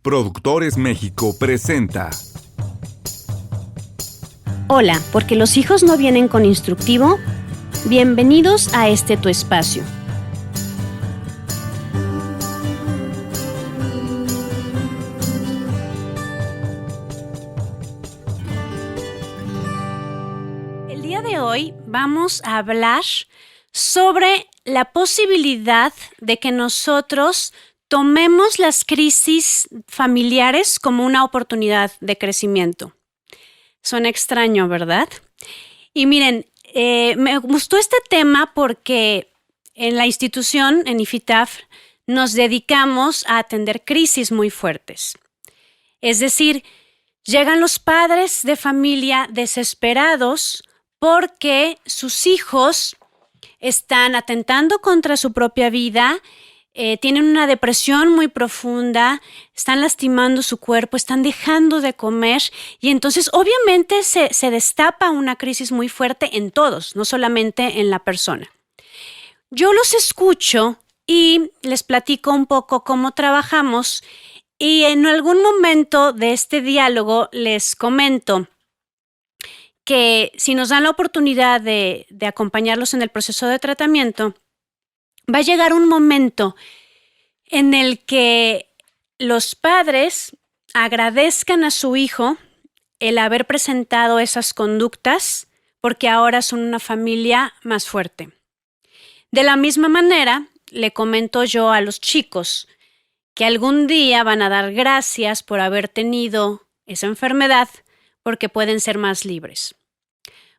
Productores México presenta. Hola, porque los hijos no vienen con instructivo. Bienvenidos a este tu espacio. El día de hoy vamos a hablar sobre la posibilidad de que nosotros tomemos las crisis familiares como una oportunidad de crecimiento. Suena extraño, ¿verdad? Y miren, me gustó este tema porque en la institución, en IFITAF, nos dedicamos a atender crisis muy fuertes. Es decir, llegan los padres de familia desesperados porque sus hijos están atentando contra su propia vida, tienen una depresión muy profunda, están lastimando su cuerpo, están dejando de comer y entonces obviamente se destapa una crisis muy fuerte en todos, no solamente en la persona. Yo los escucho y les platico un poco cómo trabajamos y en algún momento de este diálogo les comento que si nos dan la oportunidad de acompañarlos en el proceso de tratamiento, va a llegar un momento en el que los padres agradezcan a su hijo el haber presentado esas conductas porque ahora son una familia más fuerte. De la misma manera, le comento yo a los chicos que algún día van a dar gracias por haber tenido esa enfermedad porque pueden ser más libres.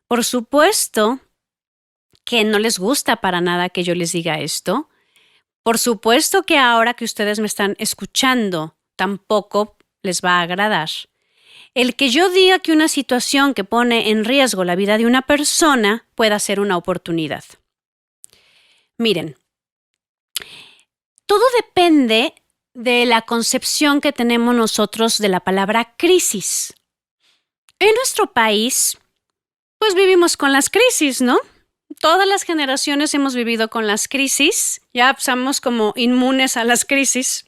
Por supuesto que no les gusta para nada que yo les diga esto. Por supuesto que ahora que ustedes me están escuchando, tampoco les va a agradar. El que yo diga que una situación que pone en riesgo la vida de una persona pueda ser una oportunidad. Miren, todo depende de la concepción que tenemos nosotros de la palabra crisis. En nuestro país, pues vivimos con las crisis, ¿no? Todas las generaciones hemos vivido con las crisis, ya somos como inmunes a las crisis.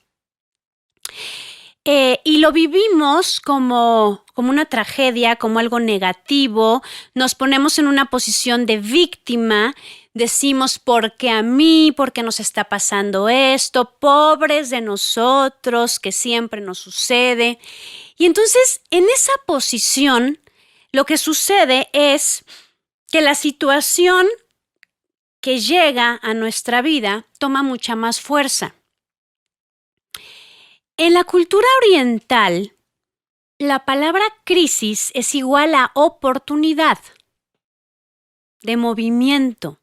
Y lo vivimos como una tragedia, como algo negativo, nos ponemos en una posición de víctima, decimos ¿por qué a mí? ¿Por qué nos está pasando esto? Pobres de nosotros, que siempre nos sucede. Y entonces en esa posición lo que sucede es que la situación que llega a nuestra vida toma mucha más fuerza. En la cultura oriental, la palabra crisis es igual a oportunidad de movimiento,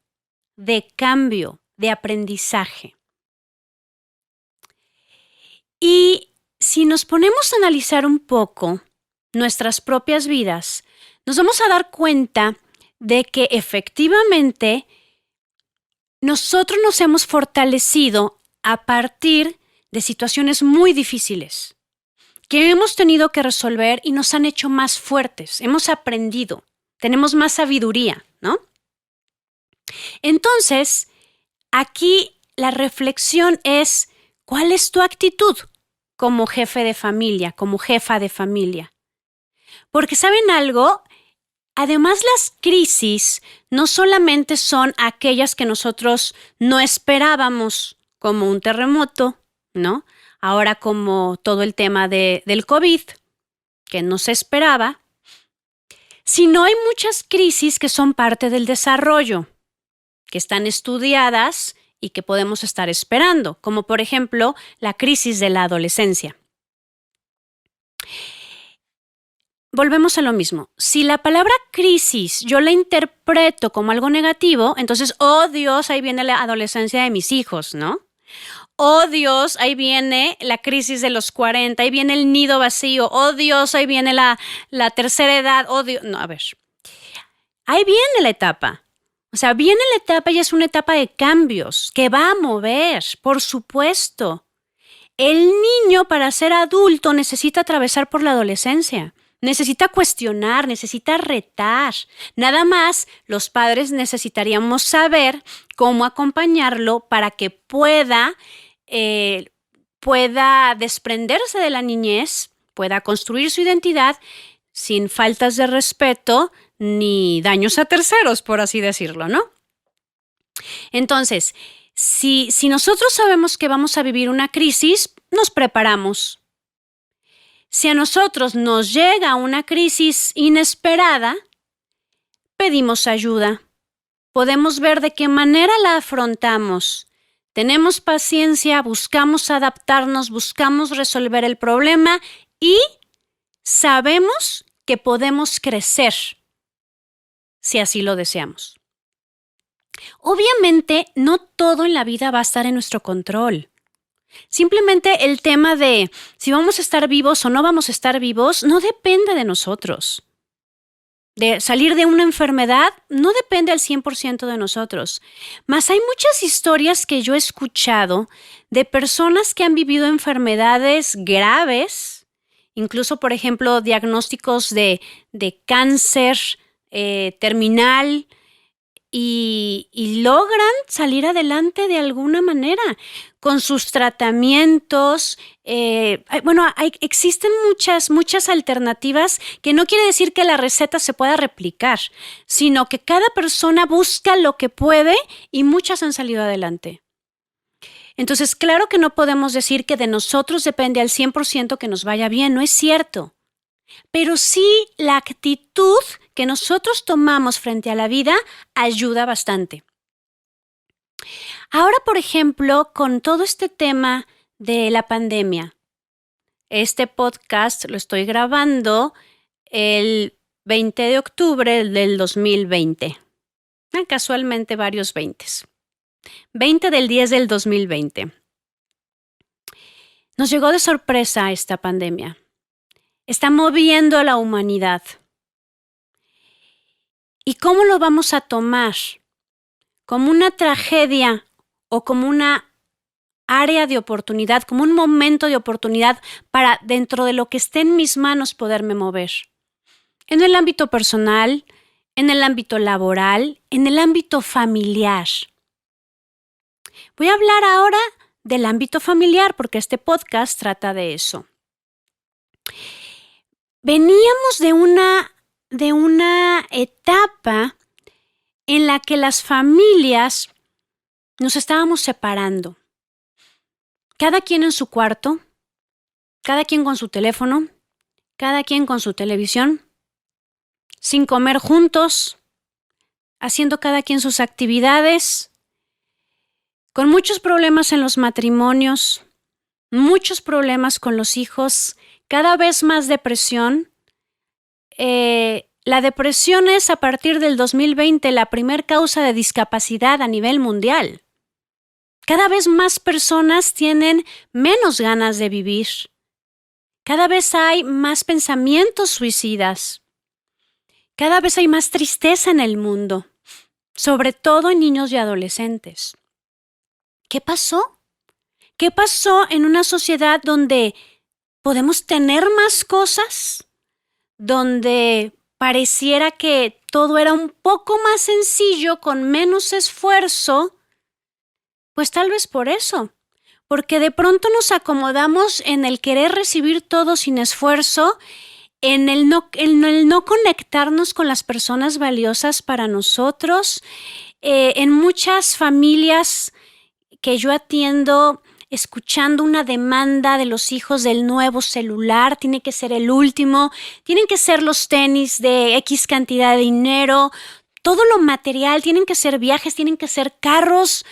de cambio, de aprendizaje. Y si nos ponemos a analizar un poco nuestras propias vidas, nos vamos a dar cuenta de que efectivamente nosotros nos hemos fortalecido a partir de situaciones muy difíciles que hemos tenido que resolver y nos han hecho más fuertes, hemos aprendido, tenemos más sabiduría, ¿no? Entonces, aquí la reflexión es, ¿cuál es tu actitud como jefe de familia, como jefa de familia? Porque ¿saben algo? Además, las crisis no solamente son aquellas que nosotros no esperábamos, como un terremoto, ¿no? Ahora como todo el tema del COVID, que no se esperaba, sino hay muchas crisis que son parte del desarrollo, que están estudiadas y que podemos estar esperando, como por ejemplo la crisis de la adolescencia. Volvemos a lo mismo. Si la palabra crisis yo la interpreto como algo negativo, entonces, oh Dios, ahí viene la adolescencia de mis hijos, ¿no? Oh Dios, ahí viene la crisis de los 40, ahí viene el nido vacío. Oh Dios, ahí viene la tercera edad. Oh Dios, no, a ver. Ahí viene la etapa. O sea, viene la etapa y es una etapa de cambios que va a mover, por supuesto. El niño para ser adulto necesita atravesar por la adolescencia. Necesita cuestionar, necesita retar. Nada más los padres necesitaríamos saber cómo acompañarlo para que pueda pueda desprenderse de la niñez, pueda construir su identidad sin faltas de respeto ni daños a terceros, por así decirlo, ¿no? Entonces, si nosotros sabemos que vamos a vivir una crisis, nos preparamos. Si a nosotros nos llega una crisis inesperada, pedimos ayuda. Podemos ver de qué manera la afrontamos. Tenemos paciencia, buscamos adaptarnos, buscamos resolver el problema y sabemos que podemos crecer, si así lo deseamos. Obviamente, no todo en la vida va a estar en nuestro control. Simplemente el tema de si vamos a estar vivos o no vamos a estar vivos no depende de nosotros. De salir de una enfermedad no depende al 100% de nosotros. Mas hay muchas historias que yo he escuchado de personas que han vivido enfermedades graves, incluso, por ejemplo, diagnósticos de cáncer terminal, y logran salir adelante de alguna manera con sus tratamientos. Existen muchas alternativas, que no quiere decir que la receta se pueda replicar, sino que cada persona busca lo que puede y muchas han salido adelante. Entonces, claro que no podemos decir que de nosotros depende al 100% que nos vaya bien, no es cierto. Pero sí, la actitud que nosotros tomamos frente a la vida ayuda bastante. Ahora, por ejemplo, con todo este tema de la pandemia, este podcast lo estoy grabando el 20 de octubre del 2020. Casualmente varios 20. 20 del 10 del 2020. Nos llegó de sorpresa esta pandemia. Está moviendo a la humanidad. ¿Y cómo lo vamos a tomar? ¿Como una tragedia o como una área de oportunidad, como un momento de oportunidad para, dentro de lo que esté en mis manos, poderme mover? En el ámbito personal, en el ámbito laboral, en el ámbito familiar. Voy a hablar ahora del ámbito familiar porque este podcast trata de eso. Veníamos de una etapa en la que las familias nos estábamos separando. Cada quien en su cuarto, cada quien con su teléfono, cada quien con su televisión, sin comer juntos, haciendo cada quien sus actividades, con muchos problemas en los matrimonios, muchos problemas con los hijos, cada vez más depresión. La depresión es a partir del 2020 la primer causa de discapacidad a nivel mundial. Cada vez más personas tienen menos ganas de vivir. Cada vez hay más pensamientos suicidas. Cada vez hay más tristeza en el mundo, sobre todo en niños y adolescentes. ¿Qué pasó? ¿Qué pasó en una sociedad donde podemos tener más cosas? Donde pareciera que todo era un poco más sencillo, con menos esfuerzo. Pues tal vez por eso, porque de pronto nos acomodamos en el querer recibir todo sin esfuerzo, en el no conectarnos con las personas valiosas para nosotros. En muchas familias que yo atiendo, escuchando una demanda de los hijos del nuevo celular, tiene que ser el último, tienen que ser los tenis de X cantidad de dinero, todo lo material, tienen que ser viajes, tienen que ser carros,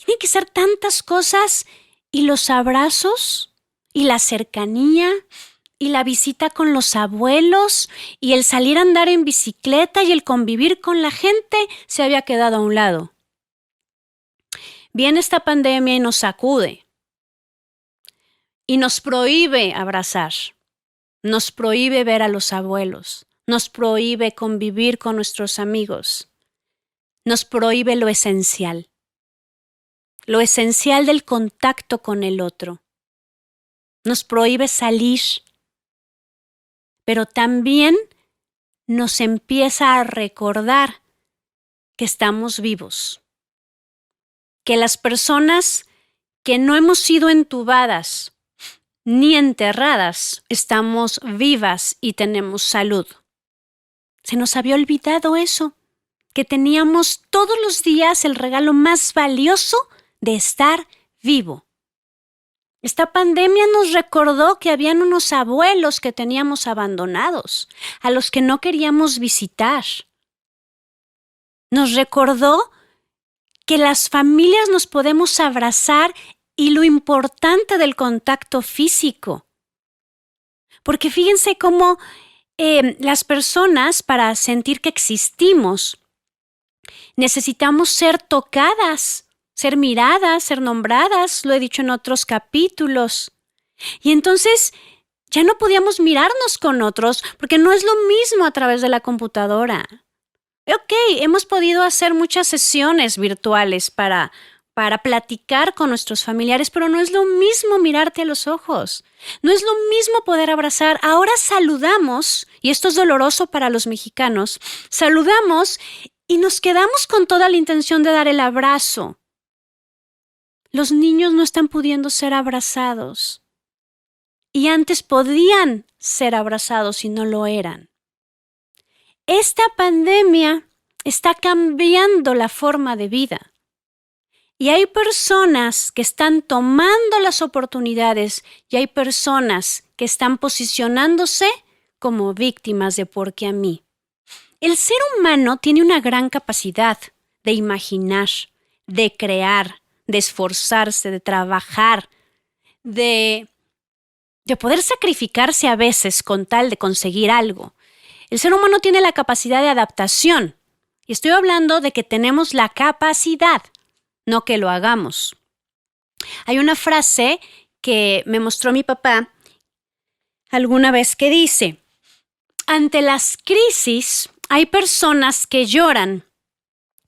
tienen que ser tantas cosas, y los abrazos, y la cercanía, y la visita con los abuelos, y el salir a andar en bicicleta, y el convivir con la gente se había quedado a un lado. Viene esta pandemia y nos sacude. Y nos prohíbe abrazar, nos prohíbe ver a los abuelos, nos prohíbe convivir con nuestros amigos, nos prohíbe lo esencial del contacto con el otro, nos prohíbe salir, pero también nos empieza a recordar que estamos vivos, que las personas que no hemos sido entubadas ni enterradas, estamos vivas y tenemos salud. Se nos había olvidado eso, que teníamos todos los días el regalo más valioso de estar vivo. Esta pandemia nos recordó que habían unos abuelos que teníamos abandonados, a los que no queríamos visitar. Nos recordó que las familias nos podemos abrazar y lo importante del contacto físico. Porque fíjense cómo las personas, para sentir que existimos, necesitamos ser tocadas, ser miradas, ser nombradas, lo he dicho en otros capítulos. Y entonces ya no podíamos mirarnos con otros porque no es lo mismo a través de la computadora. Ok, hemos podido hacer muchas sesiones virtuales para platicar con nuestros familiares, pero no es lo mismo mirarte a los ojos. No es lo mismo poder abrazar. Ahora saludamos, y esto es doloroso para los mexicanos, saludamos y nos quedamos con toda la intención de dar el abrazo. Los niños no están pudiendo ser abrazados. Y antes podían ser abrazados y no lo eran. Esta pandemia está cambiando la forma de vida. Y hay personas que están tomando las oportunidades y hay personas que están posicionándose como víctimas de ¿por qué a mí? El ser humano tiene una gran capacidad de imaginar, de crear, de esforzarse, de trabajar, de poder sacrificarse a veces con tal de conseguir algo. El ser humano tiene la capacidad de adaptación. Y estoy hablando de que tenemos la capacidad, no que lo hagamos. Hay una frase que me mostró mi papá alguna vez que dice: ante las crisis hay personas que lloran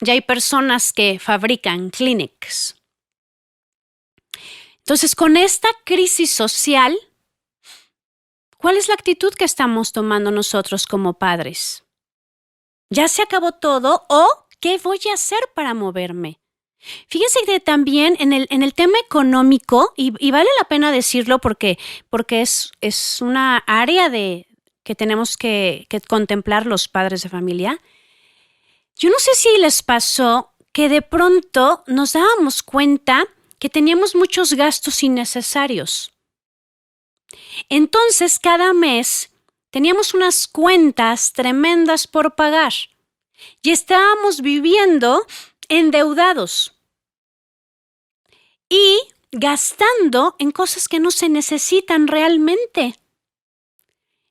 y hay personas que fabrican Kleenex. Entonces, con esta crisis social, ¿cuál es la actitud que estamos tomando nosotros como padres? ¿Ya se acabó todo o qué voy a hacer para moverme? Fíjense que también en el tema económico, y vale la pena decirlo porque es una área que tenemos que contemplar los padres de familia. Yo no sé si les pasó que de pronto nos dábamos cuenta que teníamos muchos gastos innecesarios. Entonces, cada mes teníamos unas cuentas tremendas por pagar y estábamos viviendo endeudados y gastando en cosas que no se necesitan realmente.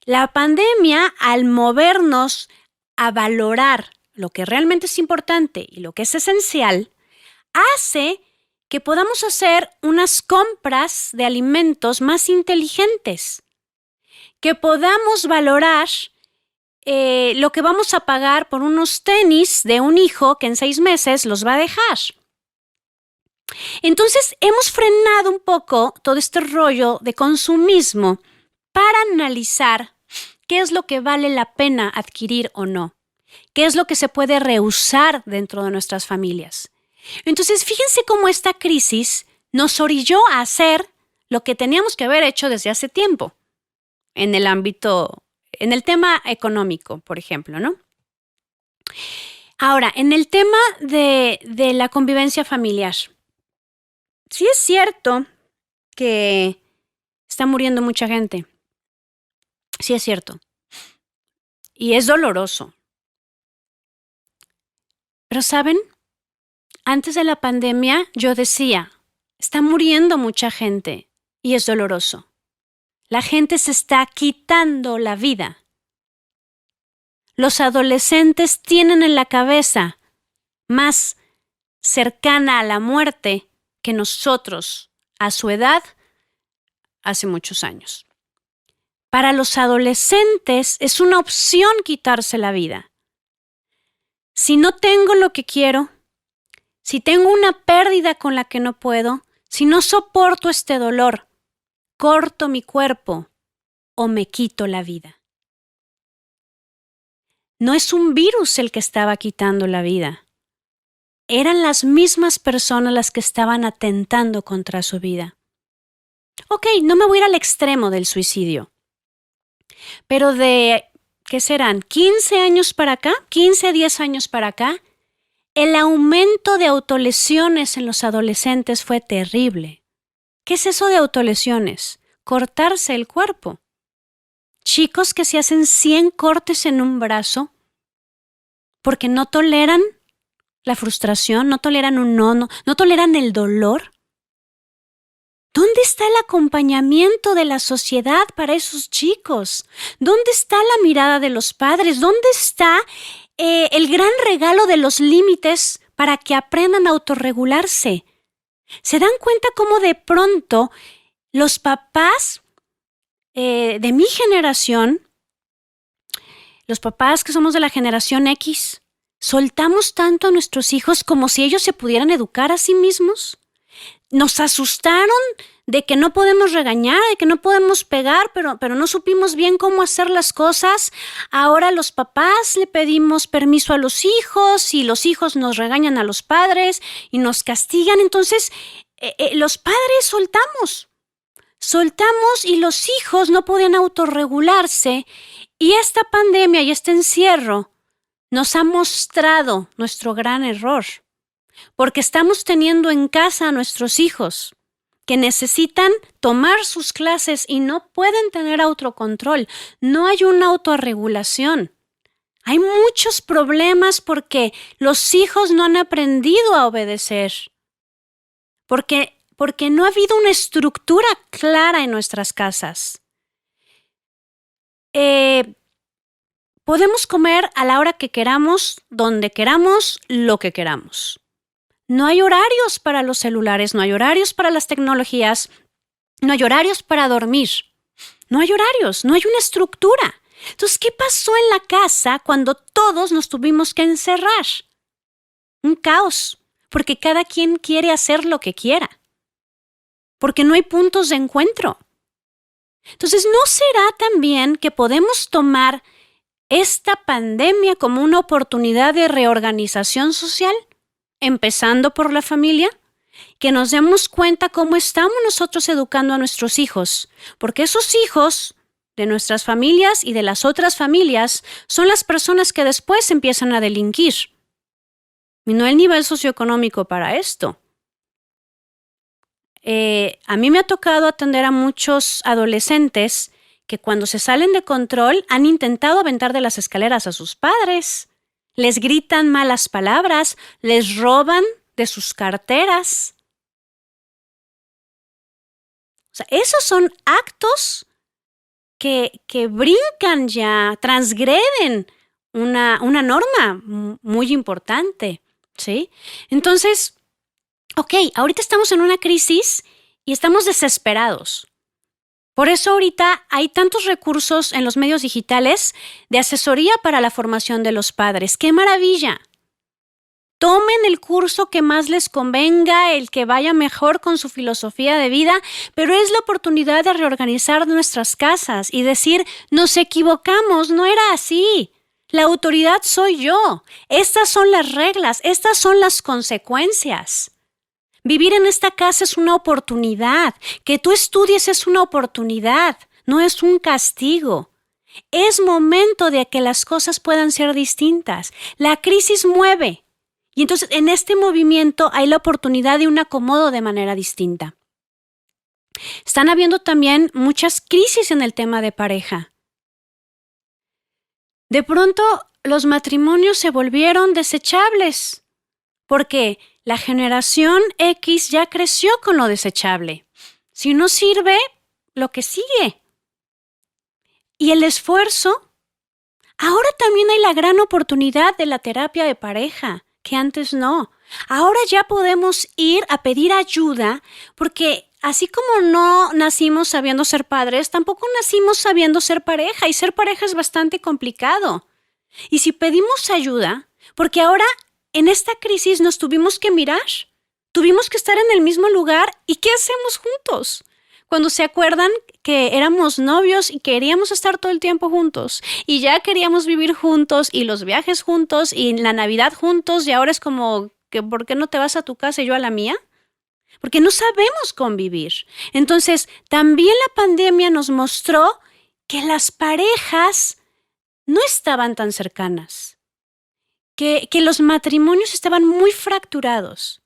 La pandemia, al movernos a valorar lo que realmente es importante y lo que es esencial, hace que podamos hacer unas compras de alimentos más inteligentes, que podamos valorar lo que vamos a pagar por unos tenis de un hijo que en 6 meses los va a dejar. Entonces, hemos frenado un poco todo este rollo de consumismo para analizar qué es lo que vale la pena adquirir o no, qué es lo que se puede rehusar dentro de nuestras familias. Entonces, fíjense cómo esta crisis nos orilló a hacer lo que teníamos que haber hecho desde hace tiempo en el ámbito, en el tema económico, por ejemplo, ¿no? Ahora, en el tema de la convivencia familiar, sí es cierto que está muriendo mucha gente. Sí es cierto. Y es doloroso. Pero, ¿saben? Antes de la pandemia yo decía, está muriendo mucha gente y es doloroso. La gente se está quitando la vida. Los adolescentes tienen en la cabeza más cercana a la muerte que nosotros a su edad hace muchos años. Para los adolescentes es una opción quitarse la vida. Si no tengo lo que quiero, si tengo una pérdida con la que no puedo, si no soporto este dolor, corto mi cuerpo o me quito la vida. No es un virus el que estaba quitando la vida. Eran las mismas personas las que estaban atentando contra su vida. Ok, no me voy a ir al extremo del suicidio, pero ¿qué serán? 15 años para acá, 15, 10 años para acá, el aumento de autolesiones en los adolescentes fue terrible. ¿Qué es eso de autolesiones? Cortarse el cuerpo. Chicos que se hacen 100 cortes en un brazo porque no toleran la frustración, no toleran no toleran el dolor. ¿Dónde está el acompañamiento de la sociedad para esos chicos? ¿Dónde está la mirada de los padres? ¿Dónde está el gran regalo de los límites para que aprendan a autorregularse? ¿Se dan cuenta cómo de pronto los papás de mi generación, los papás que somos de la generación X, soltamos tanto a nuestros hijos como si ellos se pudieran educar a sí mismos? Nos asustaron de que no podemos regañar, de que no podemos pegar, pero no supimos bien cómo hacer las cosas. Ahora los papás le pedimos permiso a los hijos y los hijos nos regañan a los padres y nos castigan. Entonces, los padres soltamos y los hijos no podían autorregularse. Y esta pandemia y este encierro nos ha mostrado nuestro gran error. Porque estamos teniendo en casa a nuestros hijos que necesitan tomar sus clases y no pueden tener autocontrol. No hay una autorregulación. Hay muchos problemas porque los hijos no han aprendido a obedecer. Porque no ha habido una estructura clara en nuestras casas. Podemos comer a la hora que queramos, donde queramos, lo que queramos. No hay horarios para los celulares, no hay horarios para las tecnologías, no hay horarios para dormir. No hay horarios, no hay una estructura. Entonces, ¿qué pasó en la casa cuando todos nos tuvimos que encerrar? Un caos, porque cada quien quiere hacer lo que quiera, porque no hay puntos de encuentro. Entonces, ¿no será también que podemos tomar esta pandemia como una oportunidad de reorganización social? Empezando por la familia, que nos demos cuenta cómo estamos nosotros educando a nuestros hijos, porque esos hijos de nuestras familias y de las otras familias son las personas que después empiezan a delinquir. Y no el nivel socioeconómico para esto. A mí me ha tocado atender a muchos adolescentes que cuando se salen de control han intentado aventar de las escaleras a sus padres. Les gritan malas palabras, les roban de sus carteras. O sea, esos son actos que brincan ya, transgreden una norma muy importante, ¿sí? Entonces, ahorita estamos en una crisis y estamos desesperados. Por eso ahorita hay tantos recursos en los medios digitales de asesoría para la formación de los padres. ¡Qué maravilla! Tomen el curso que más les convenga, el que vaya mejor con su filosofía de vida, pero es la oportunidad de reorganizar nuestras casas y decir, nos equivocamos, no era así. La autoridad soy yo. Estas son las reglas, estas son las consecuencias. Vivir en esta casa es una oportunidad. Que tú estudies es una oportunidad, no es un castigo. Es momento de que las cosas puedan ser distintas. La crisis mueve. Y entonces en este movimiento hay la oportunidad de un acomodo de manera distinta. Están habiendo también muchas crisis en el tema de pareja. De pronto los matrimonios se volvieron desechables porque la generación X ya creció con lo desechable. Si no sirve, lo que sigue. Y el esfuerzo. Ahora también hay la gran oportunidad de la terapia de pareja, que antes no. Ahora ya podemos ir a pedir ayuda, porque así como no nacimos sabiendo ser padres, tampoco nacimos sabiendo ser pareja, y ser pareja es bastante complicado. Y si pedimos ayuda, porque ahora en esta crisis nos tuvimos que mirar, tuvimos que estar en el mismo lugar, ¿y qué hacemos juntos? Cuando se acuerdan que éramos novios y queríamos estar todo el tiempo juntos y ya queríamos vivir juntos y los viajes juntos y la Navidad juntos y ahora es como que ¿por qué no te vas a tu casa y yo a la mía? porque no sabemos convivir. Entonces, también la pandemia nos mostró que las parejas no estaban tan cercanas, que los matrimonios estaban muy fracturados.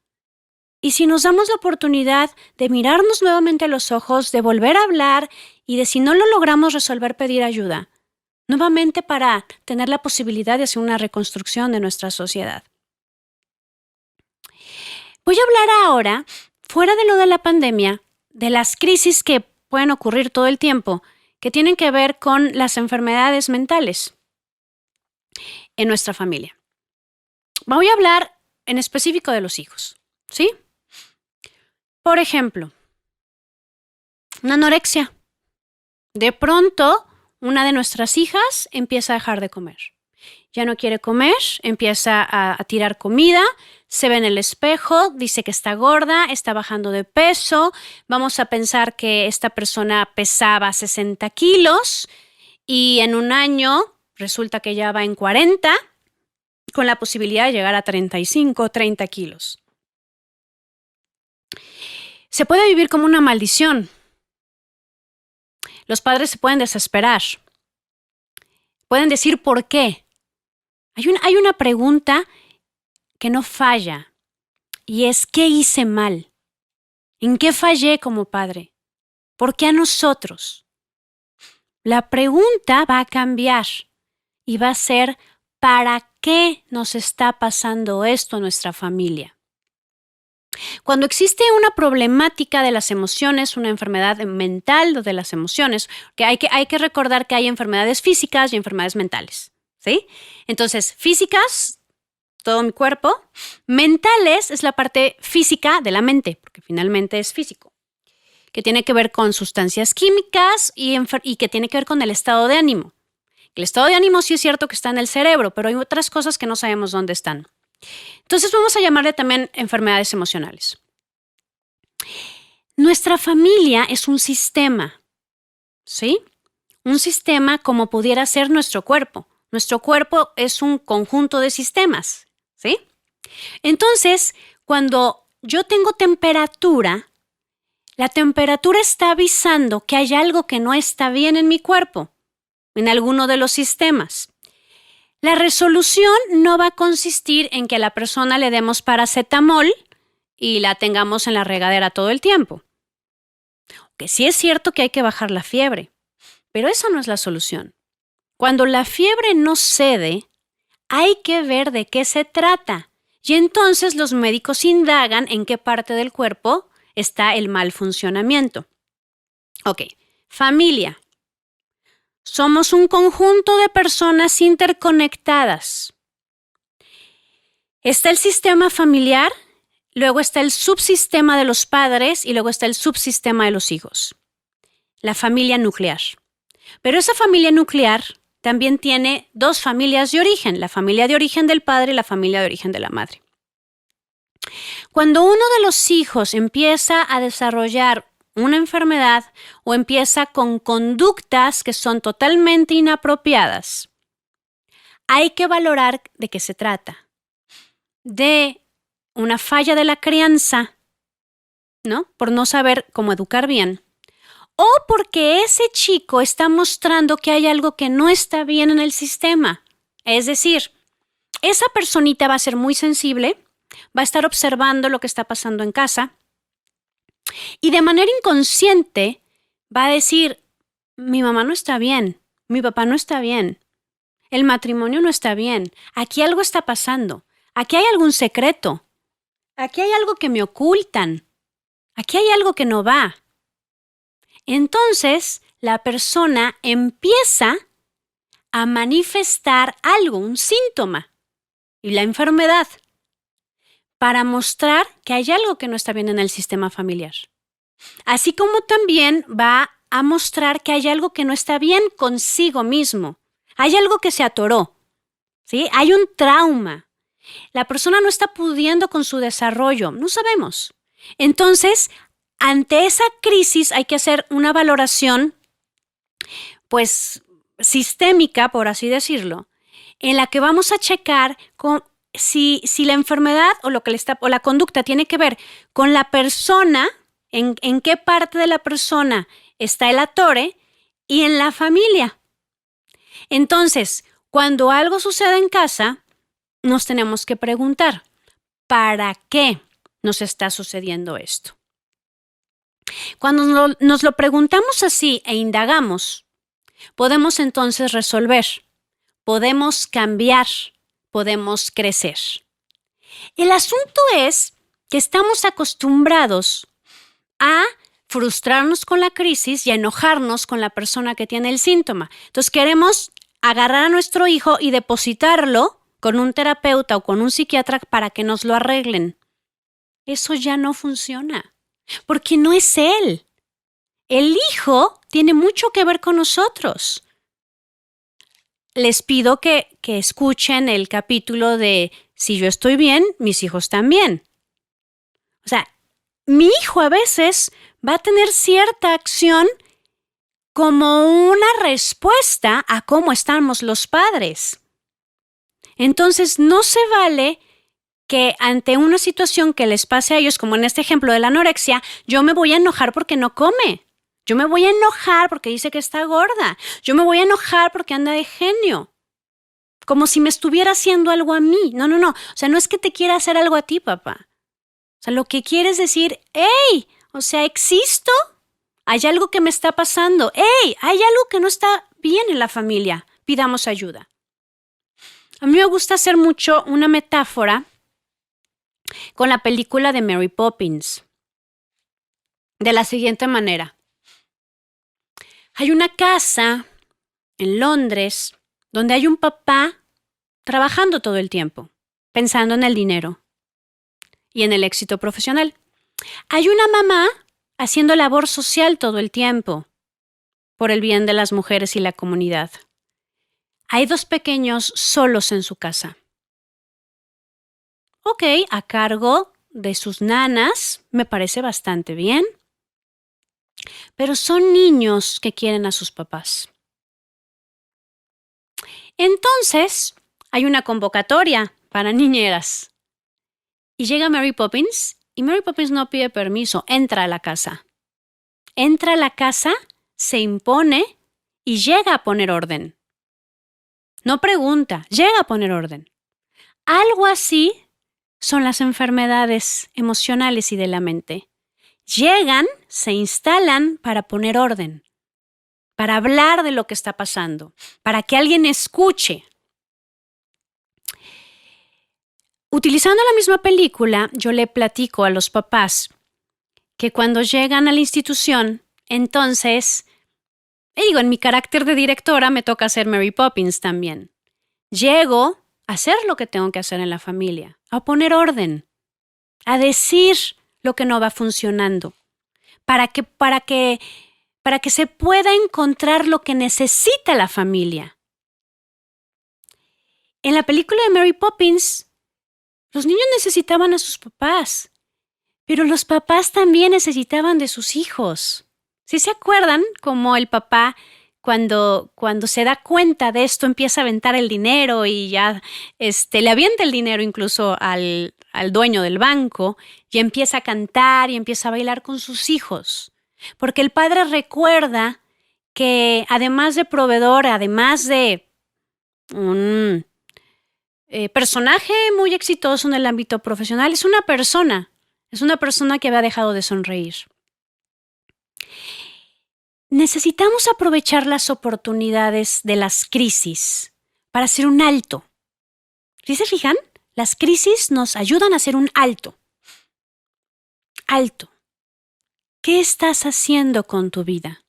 Y si nos damos la oportunidad de mirarnos nuevamente a los ojos, de volver a hablar y de si no lo logramos resolver, pedir ayuda, nuevamente para tener la posibilidad de hacer una reconstrucción de nuestra sociedad. Voy a hablar ahora, fuera de lo de la pandemia, de las crisis que pueden ocurrir todo el tiempo, que tienen que ver con las enfermedades mentales en nuestra familia. Voy a hablar en específico de los hijos, ¿sí? Por ejemplo, una anorexia. De pronto, una de nuestras hijas empieza a dejar de comer. Ya no quiere comer, empieza a tirar comida, se ve en el espejo, dice que está gorda, está bajando de peso. Vamos a pensar que esta persona pesaba 60 kilos y en un año resulta que ya va en 40, con la posibilidad de llegar a 35 o 30 kilos. Se puede vivir como una maldición. Los padres se pueden desesperar. Pueden decir ¿por qué? Hay una pregunta que no falla y es ¿qué hice mal? ¿En qué fallé como padre? ¿Por qué a nosotros? La pregunta va a cambiar y va a ser ¿para qué nos está pasando esto a nuestra familia? Cuando existe una problemática de las emociones, una enfermedad mental de las emociones, que hay que recordar que hay enfermedades físicas y enfermedades mentales, ¿sí? Entonces, físicas, todo mi cuerpo. Mentales es la parte física de la mente, porque finalmente es físico, que tiene que ver con sustancias químicas y que tiene que ver con el estado de ánimo. El estado de ánimo sí es cierto que está en el cerebro, pero hay otras cosas que no sabemos dónde están. Entonces vamos a llamarle también enfermedades emocionales. Nuestra familia es un sistema, ¿sí? Un sistema como pudiera ser nuestro cuerpo. Nuestro cuerpo es un conjunto de sistemas, ¿sí? Entonces, cuando yo tengo temperatura, la temperatura está avisando que hay algo que no está bien en mi cuerpo, en alguno de los sistemas. La resolución no va a consistir en que a la persona le demos paracetamol y la tengamos en la regadera todo el tiempo. Que sí es cierto que hay que bajar la fiebre, pero esa no es la solución. Cuando la fiebre no cede, hay que ver de qué se trata. Y entonces los médicos indagan en qué parte del cuerpo está el mal funcionamiento. Ok, familia. Somos un conjunto de personas interconectadas. Está el sistema familiar, luego está el subsistema de los padres y luego está el subsistema de los hijos. La familia nuclear. Pero esa familia nuclear también tiene dos familias de origen, la familia de origen del padre y la familia de origen de la madre. Cuando uno de los hijos empieza a desarrollar una enfermedad o empieza con conductas que son totalmente inapropiadas, hay que valorar de qué se trata. De una falla de la crianza, ¿no? Por no saber cómo educar bien. O porque ese chico está mostrando que hay algo que no está bien en el sistema. Es decir, esa personita va a ser muy sensible, va a estar observando lo que está pasando en casa y de manera inconsciente va a decir, mi mamá no está bien, mi papá no está bien, el matrimonio no está bien, aquí algo está pasando, aquí hay algún secreto, aquí hay algo que me ocultan, aquí hay algo que no va. Entonces, la persona empieza a manifestar algo, un síntoma, y la enfermedad, para mostrar que hay algo que no está bien en el sistema familiar. Así como también va a mostrar que hay algo que no está bien consigo mismo. Hay algo que se atoró, ¿sí? Hay un trauma. La persona no está pudiendo con su desarrollo, no sabemos. Entonces, ante esa crisis hay que hacer una valoración, pues, sistémica, por así decirlo, en la que vamos a checar si la enfermedad o lo que o la conducta tiene que ver con la persona, en qué parte de la persona está el atore y en la familia. Entonces, cuando algo sucede en casa, nos tenemos que preguntar, ¿para qué nos está sucediendo esto? Cuando nos lo preguntamos así e indagamos, podemos entonces resolver, podemos cambiar, podemos crecer. El asunto es que estamos acostumbrados a frustrarnos con la crisis y a enojarnos con la persona que tiene el síntoma. Entonces queremos agarrar a nuestro hijo y depositarlo con un terapeuta o con un psiquiatra para que nos lo arreglen. Eso ya no funciona, porque no es él. El hijo tiene mucho que ver con nosotros. Les pido que escuchen el capítulo de Si yo estoy bien, mis hijos también. O sea, mi hijo a veces va a tener cierta acción como una respuesta a cómo estamos los padres. Entonces, no se vale que ante una situación que les pase a ellos, como en este ejemplo de la anorexia, yo me voy a enojar porque no come. Yo me voy a enojar porque dice que está gorda. Yo me voy a enojar porque anda de genio. Como si me estuviera haciendo algo a mí. No. O sea, no es que te quiera hacer algo a ti, papá. O sea, lo que quiere es decir, ¡hey! O sea, existo. Hay algo que me está pasando. ¡Hey! Hay algo que no está bien en la familia. Pidamos ayuda. A mí me gusta hacer mucho una metáfora con la película de Mary Poppins. De la siguiente manera. Hay una casa en Londres donde hay un papá trabajando todo el tiempo, pensando en el dinero y en el éxito profesional. Hay una mamá haciendo labor social todo el tiempo por el bien de las mujeres y la comunidad. Hay 2 pequeños solos en su casa. Ok, a cargo de sus nanas, me parece bastante bien. Pero son niños que quieren a sus papás. Entonces, hay una convocatoria para niñeras. Y llega Mary Poppins, y Mary Poppins no pide permiso, entra a la casa. Entra a la casa, se impone y llega a poner orden. No pregunta, llega a poner orden. Algo así son las enfermedades emocionales y de la mente. Llegan, se instalan para poner orden, para hablar de lo que está pasando, para que alguien escuche. Utilizando la misma película, yo le platico a los papás que cuando llegan a la institución, entonces, en mi carácter de directora me toca hacer Mary Poppins también. Llego a hacer lo que tengo que hacer en la familia, a poner orden, a decir lo que no va funcionando, para que se pueda encontrar lo que necesita la familia. En la película de Mary Poppins, los niños necesitaban a sus papás, pero los papás también necesitaban de sus hijos. ¿Sí se acuerdan cómo el papá, cuando se da cuenta de esto, empieza a aventar el dinero y ya le avienta el dinero incluso al dueño del banco y empieza a cantar y empieza a bailar con sus hijos? Porque el padre recuerda que además de proveedor, además de un personaje muy exitoso en el ámbito profesional, es una persona que había dejado de sonreír. Necesitamos aprovechar las oportunidades de las crisis para hacer un alto. ¿Sí se fijan? Las crisis nos ayudan a hacer un alto. Alto. ¿Qué estás haciendo con tu vida?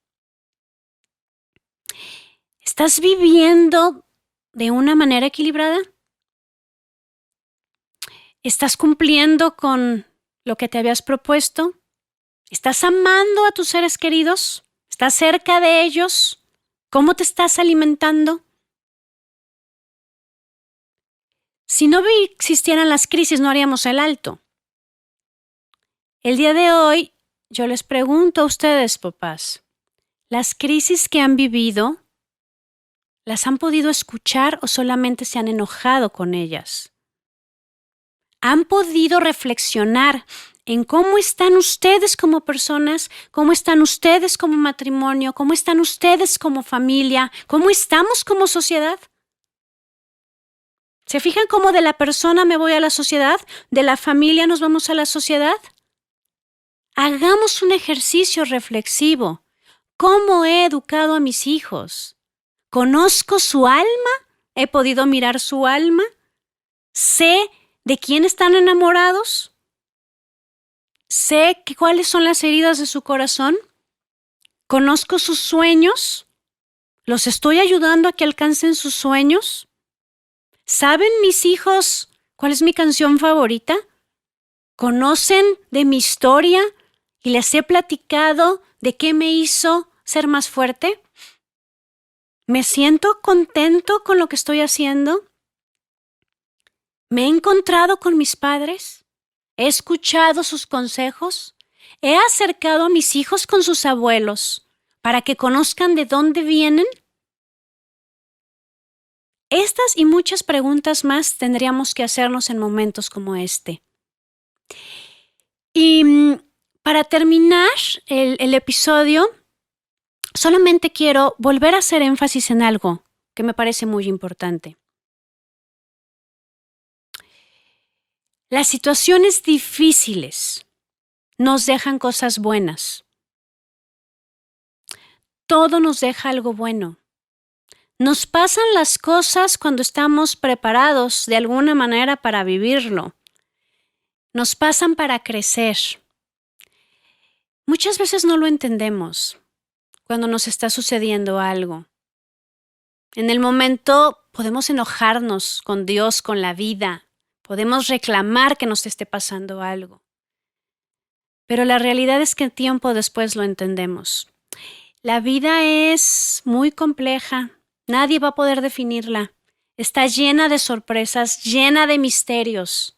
¿Estás viviendo de una manera equilibrada? ¿Estás cumpliendo con lo que te habías propuesto? ¿Estás amando a tus seres queridos? ¿Estás cerca de ellos? ¿Cómo te estás alimentando? Si no existieran las crisis, no haríamos el alto. El día de hoy, yo les pregunto a ustedes, papás, ¿las crisis que han vivido, las han podido escuchar o solamente se han enojado con ellas? ¿Han podido reflexionar en cómo están ustedes como personas, cómo están ustedes como matrimonio, cómo están ustedes como familia, cómo estamos como sociedad? ¿Se fijan cómo de la persona me voy a la sociedad, de la familia nos vamos a la sociedad? Hagamos un ejercicio reflexivo. ¿Cómo he educado a mis hijos? ¿Conozco su alma? ¿He podido mirar su alma? ¿Sé de quién están enamorados? ¿Sé cuáles son las heridas de su corazón? ¿Conozco sus sueños? ¿Los estoy ayudando a que alcancen sus sueños? ¿Saben mis hijos cuál es mi canción favorita? ¿Conocen de mi historia y les he platicado de qué me hizo ser más fuerte? ¿Me siento contento con lo que estoy haciendo? ¿Me he encontrado con mis padres? ¿He escuchado sus consejos? ¿He acercado a mis hijos con sus abuelos para que conozcan de dónde vienen? Estas y muchas preguntas más tendríamos que hacernos en momentos como este. Y para terminar el episodio, solamente quiero volver a hacer énfasis en algo que me parece muy importante. Las situaciones difíciles nos dejan cosas buenas. Todo nos deja algo bueno. Nos pasan las cosas cuando estamos preparados de alguna manera para vivirlo. Nos pasan para crecer. Muchas veces no lo entendemos cuando nos está sucediendo algo. En el momento podemos enojarnos con Dios, con la vida. Podemos reclamar que nos esté pasando algo. Pero la realidad es que tiempo después lo entendemos. La vida es muy compleja. Nadie va a poder definirla. Está llena de sorpresas, llena de misterios.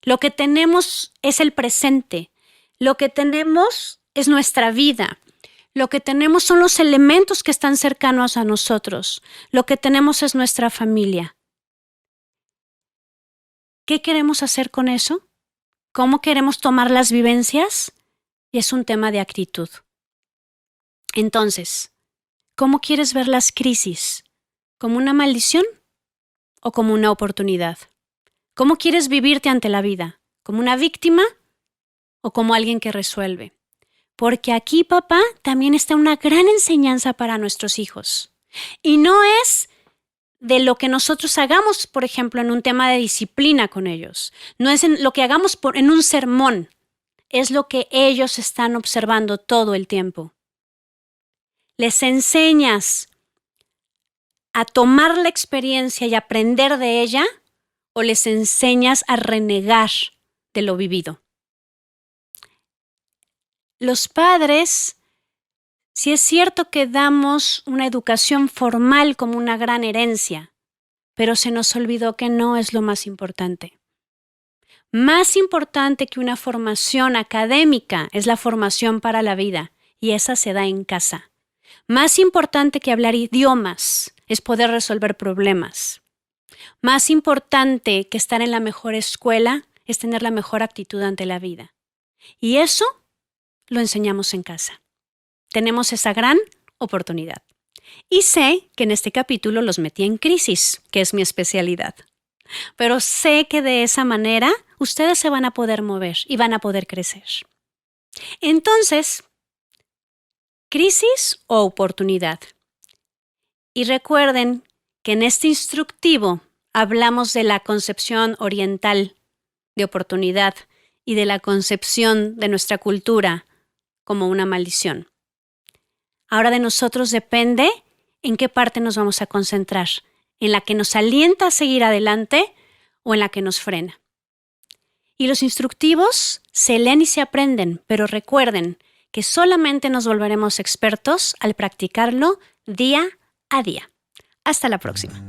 Lo que tenemos es el presente. Lo que tenemos es nuestra vida. Lo que tenemos son los elementos que están cercanos a nosotros. Lo que tenemos es nuestra familia. ¿Qué queremos hacer con eso? ¿Cómo queremos tomar las vivencias? Y es un tema de actitud. Entonces, ¿cómo quieres ver las crisis? ¿Como una maldición o como una oportunidad? ¿Cómo quieres vivirte ante la vida? ¿Como una víctima o como alguien que resuelve? Porque aquí, papá, también está una gran enseñanza para nuestros hijos. Y no es de lo que nosotros hagamos, por ejemplo, en un tema de disciplina con ellos. No es en lo que hagamos en un sermón. Es lo que ellos están observando todo el tiempo. Les enseñas a tomar la experiencia y aprender de ella, o les enseñas a renegar de lo vivido. Los padres, sí es cierto que damos una educación formal como una gran herencia, pero se nos olvidó que no es lo más importante. Más importante que una formación académica es la formación para la vida, y esa se da en casa. Más importante que hablar idiomas es poder resolver problemas. Más importante que estar en la mejor escuela es tener la mejor actitud ante la vida. Y eso lo enseñamos en casa. Tenemos esa gran oportunidad. Y sé que en este capítulo los metí en crisis, que es mi especialidad. Pero sé que de esa manera ustedes se van a poder mover y van a poder crecer. Entonces, ¿crisis o oportunidad? Y recuerden que en este instructivo hablamos de la concepción oriental de oportunidad y de la concepción de nuestra cultura como una maldición. Ahora de nosotros depende en qué parte nos vamos a concentrar, en la que nos alienta a seguir adelante o en la que nos frena. Y los instructivos se leen y se aprenden, pero recuerden que solamente nos volveremos expertos al practicarlo día a día. Hasta la próxima.